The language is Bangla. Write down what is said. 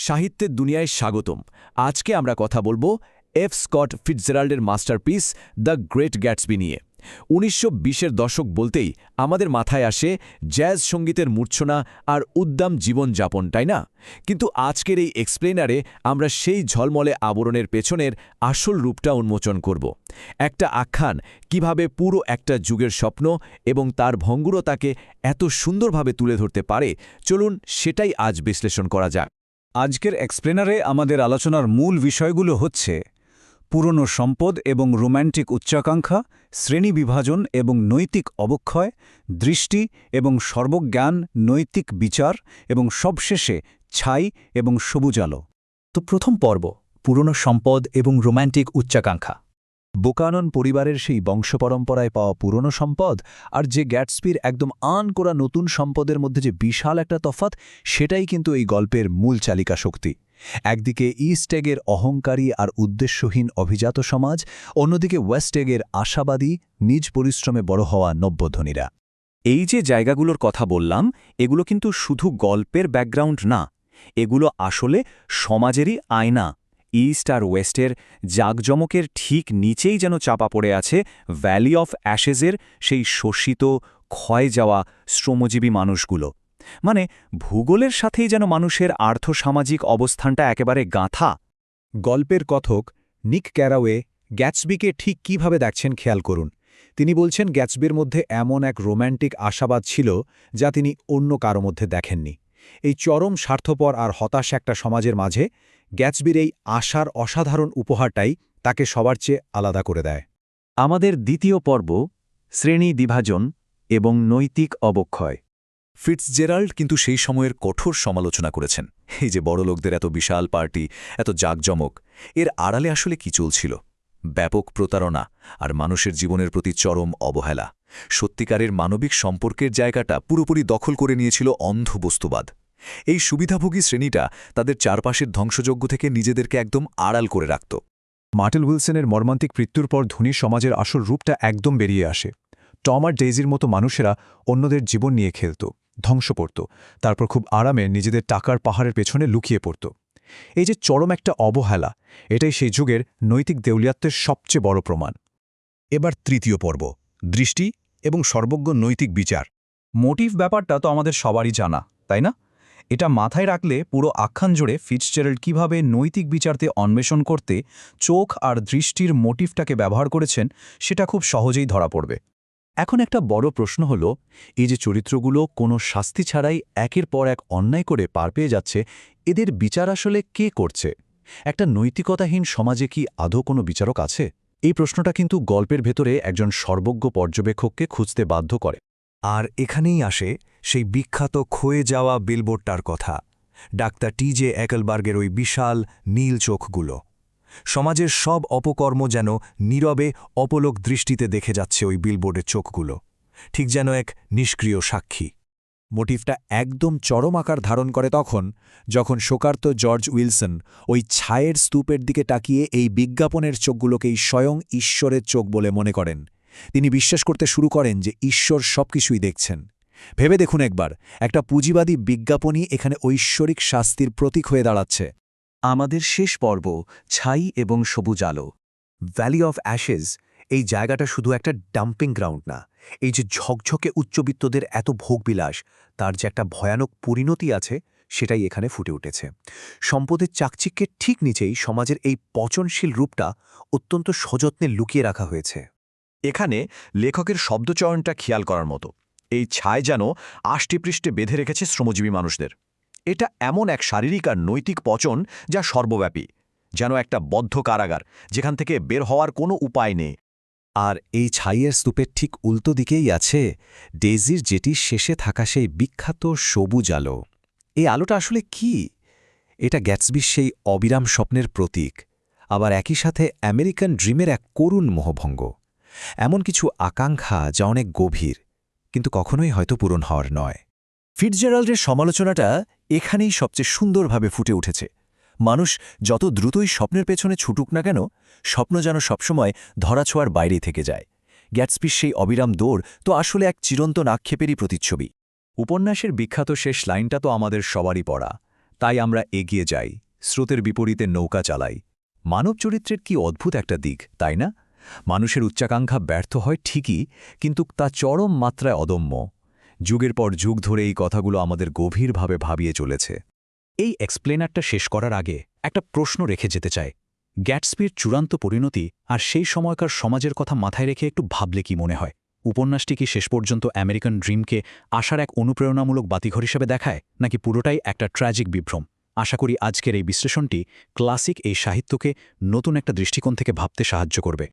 সাহিত্যের দুনিয়ায় স্বাগতম। আজকে আমরা কথা বলবো এফ স্কট ফিটজেরাল্ডের মাস্টারপিস দ্য গ্রেট গ্যাটসবি নিয়ে। ১৯২০-এর দশক বলতেই আমাদের মাথায় আসে জ্যাজ সঙ্গীতের মূর্ছনা আর উদ্দাম জীবনযাপন, তাই না? কিন্তু আজকের এই এক্সপ্লেনারে আমরা সেই ঝলমলে আবরণের পেছনের আসল রূপটা উন্মোচন করব। একটা আখ্যান কিভাবে পুরো একটা যুগের স্বপ্ন এবং তার ভঙ্গুরতাকে এত সুন্দরভাবে তুলে ধরতে পারে, চলুন সেটাই আজ বিশ্লেষণ করা যাক। আজকের এক্সপ্লেনারে আমাদের আলোচনার মূল বিষয়গুলো হচ্ছে পুরনো সম্পদ এবং রোম্যান্টিক উচ্চাকাঙ্ক্ষা, শ্রেণী বিভাজন এবং নৈতিক অবক্ষয়, দৃষ্টি এবং সর্বজ্ঞান, নৈতিক বিচার এবং সবশেষে ছাই এবং সবুজ আলো। তো প্রথম পর্ব, পুরনো সম্পদ এবং রোম্যান্টিক উচ্চাকাঙ্ক্ষা। বুকানন পরিবারের সেই বংশপরম্পরায় পাওয়া পুরনো সম্পদ আর যে গ্যাটসবির একদম আন করা নতুন সম্পদের মধ্যে যে বিশাল একটা তফাৎ, সেটাই কিন্তু এই গল্পের মূল চালিকা শক্তি। একদিকে ইস্ট এগের অহংকারী আর উদ্দেশ্যহীন অভিজাত সমাজ, অন্যদিকে ওয়েস্ট এগের আশাবাদী, নিজ পরিশ্রমে বড় হওয়া নব্যধনীরা। এই যে জায়গাগুলোর কথা বললাম, এগুলো কিন্তু শুধু গল্পের ব্যাকগ্রাউন্ড না, এগুলো আসলে সমাজেরই আয়না। ইস্ট আর ওয়েস্টের জাঁকজমকের ঠিক নিচেই যেন চাপা পড়ে আছে ভ্যালি অফ অ্যাশেজের সেই শোষিত, ক্ষয় যাওয়া শ্রমজীবী মানুষগুলো। মানে ভূগোলের সাথেই যেন মানুষের আর্থসামাজিক অবস্থানটা একেবারে গাঁথা। গল্পের কথক নিক ক্যারাওয়ে গ্যাটসবিকে ঠিক কিভাবে দেখছেন খেয়াল করুন। তিনি বলছেন গ্যাটসবির মধ্যে এমন এক রোম্যান্টিক আশাবাদ ছিল যা তিনি অন্য কারো মধ্যে দেখেননি। এই চরম স্বার্থপর আর হতাশ একটা সমাজের মাঝে গ্যাটসবির এই আশার অসাধারণ উপহারটাই তাকে সবার চেয়ে আলাদা করে দেয়। আমাদের দ্বিতীয় পর্ব, শ্রেণী বিভাজন এবং নৈতিক অবক্ষয়। ফিটজেরাল্ড কিন্তু সেই সময়ের কঠোর সমালোচনা করেছেন। এই যে বড়লোকদের এত বিশাল পার্টি, এত জাঁকজমক, এর আড়ালে আসলে কি চলছিল? ব্যাপক প্রতারণা আর মানুষের জীবনের প্রতি চরম অবহেলা। সত্যিকারের মানবিক সম্পর্কের জায়গাটা পুরোপুরি দখল করে নিয়েছিল অন্ধ বস্তুবাদ। এই সুবিধাভোগী শ্রেণীটা তাদের চারপাশের ধ্বংসযজ্ঞ থেকে নিজেদেরকে একদম আড়াল করে রাখত। মার্টেল উইলসনের মর্মান্তিক মৃত্যুর পর ধনী সমাজের আসল রূপটা একদম বেরিয়ে আসে। টম আর ডেইজির মতো মানুষেরা অন্যদের জীবন নিয়ে খেলত, ধ্বংস করত, তারপর খুব আরামে নিজেদের টাকার পাহাড়ের পেছনে লুকিয়ে পড়ত। এই যে চরম একটা অবহেলা, এটাই সেই যুগের নৈতিক দেউলিয়াত্বের সবচেয়ে বড় প্রমাণ। এবার তৃতীয় পর্ব, দৃষ্টি এবং সর্বজ্ঞ নৈতিক বিচার। মোটিভ ব্যাপারটা তো আমাদের সবারই জানা, তাই না? এটা মাথায় রাখলে পুরো আখ্যান জুড়ে ফিটজেরাল্ড কিভাবে নৈতিক বিচারতে অন্বেষণ করতে চোখ আর দৃষ্টির মোটিভটাকে ব্যবহার করেছেন, সেটা খুব সহজেই ধরা পড়বে। এখন একটা বড় প্রশ্ন হল, এই যে চরিত্রগুলো কোনো শাস্তি ছাড়াই একের পর এক অন্যায় করে পার পেয়ে যাচ্ছে, এদের বিচার আসলে কে করছে? একটা নৈতিকতাহীন সমাজে কি আদৌ কোনো বিচারক আছে? এই প্রশ্নটা কিন্তু গল্পের ভেতরে একজন সর্বজ্ঞ পর্যবেক্ষককে খুঁজতে বাধ্য করে। আর এখানেই আসে সেই বিখ্যাত ক্ষয়ে যাওয়া বিলবোর্ডটার কথা, ডাক্তার টি.জে. একেলবার্গের ওই বিশাল নীল চোখগুলো। সমাজের সব অপকর্ম যেন নীরবে অপলোক দৃষ্টিতে দেখে যাচ্ছে ওই বিলবোর্ডের চোখগুলো, ঠিক যেন এক নিষ্ক্রিয় সাক্ষী। মোটিভটা একদম চরম আকার ধারণ করে তখন, যখন শোকার্ত জর্জ উইলসন ওই ছায়ের স্তূপের দিকে তাকিয়ে এই বিজ্ঞাপনের চোখগুলোকেই স্বয়ং ঈশ্বরের চোখ বলে মনে করেন। তিনি বিশ্বাস করতে শুরু করেন যে ঈশ্বর সবকিছুই দেখছেন। ভেবে দেখুন একবার, একটা পুঁজিবাদী বিজ্ঞাপনই এখানে ঐশ্বরিক শাস্তির প্রতীক হয়ে দাঁড়াচ্ছে। আমাদের শেষ পর্ব, ছাই এবং সবুজ আলো। ভ্যালি অফ অ্যাশেজ, এই জায়গাটা শুধু একটা ডাম্পিং গ্রাউন্ড না। এই যে ঝকঝকে উচ্চবিত্তদের এত ভোগবিলাস, তার যে একটা ভয়ানক পরিণতি আছে, সেটাই এখানে ফুটে উঠেছে। সম্পদের চাকচিক্যের ঠিক নিচেই সমাজের এই পচনশীল রূপটা অত্যন্ত সযত্নে লুকিয়ে রাখা হয়েছে। এখানে লেখকের শব্দচয়নটা খেয়াল করার মতো। এই ছায় যেন আষ্টেপৃষ্ঠে বেঁধে রেখেছে শ্রমজীবী মানুষদের। এটা এমন এক শারীরিক আর নৈতিক পচন যা সর্বব্যাপী, যেন একটা বদ্ধ কারাগার যেখান থেকে বের হওয়ার কোনো উপায় নেই। আর এই ছাইয়ের স্তূপের ঠিক উল্টো দিকেই আছে ডেইজির জেটির শেষে থাকা সেই বিখ্যাত সবুজ আলো। এই আলোটা আসলে কি? এটা গ্যাটসবির সেই অবিরাম স্বপ্নের প্রতীক, আবার একই সাথে আমেরিকান ড্রিমের এক করুণ মোহভঙ্গ। এমন কিছু আকাঙ্ক্ষা যা অনেক গভীর, কিন্তু কখনোই হয়তো পূরণ হওয়ার নয়। ফিটজেরাল্ডের সমালোচনাটা এখানেই সবচেয়ে সুন্দরভাবে ফুটে উঠেছে। মানুষ যত দ্রুতই স্বপ্নের পেছনে ছুটুক না কেন, স্বপ্ন যেন সবসময় ধরাছোঁয়ার বাইরেই থেকে যায়। গ্যাটসবির সেই অবিরাম দৌড় তো আসলে এক চিরন্তন আক্ষেপেরই প্রতিচ্ছবি। উপন্যাসের বিখ্যাত শেষ লাইনটা তো আমাদের সবারই পড়া, তাই আমরা এগিয়ে যাই, স্রোতের বিপরীতে নৌকা চালাই। মানব চরিত্রের কি অদ্ভুত একটা দিক, তাই না? মানুষের উচ্চাকাঙ্ক্ষা ব্যর্থ হয় ঠিকই, কিন্তু তা চরম মাত্রায় অদম্য। যুগের পর যুগ ধরে এই কথাগুলো আমাদের গভীরভাবে ভাবিয়ে চলেছে। এই এক্সপ্লেনারটা শেষ করার আগে একটা প্রশ্ন রেখে যেতে চাই। গ্যাটসবির চূড়ান্ত পরিণতি আর সেই সময়কার সমাজের কথা মাথায় রেখে একটু ভাবলে কি মনে হয়? উপন্যাসটি কি শেষ পর্যন্ত আমেরিকান ড্রিমকে আশার এক অনুপ্রেরণামূলক বাতিঘর হিসেবে দেখায়, নাকি পুরোটাই একটা ট্র্যাজিক বিভ্রম? আশা করি আজকের এই বিশ্লেষণটি ক্লাসিক এই সাহিত্যকে নতুন একটা দৃষ্টিকোণ থেকে ভাবতে সাহায্য করবে।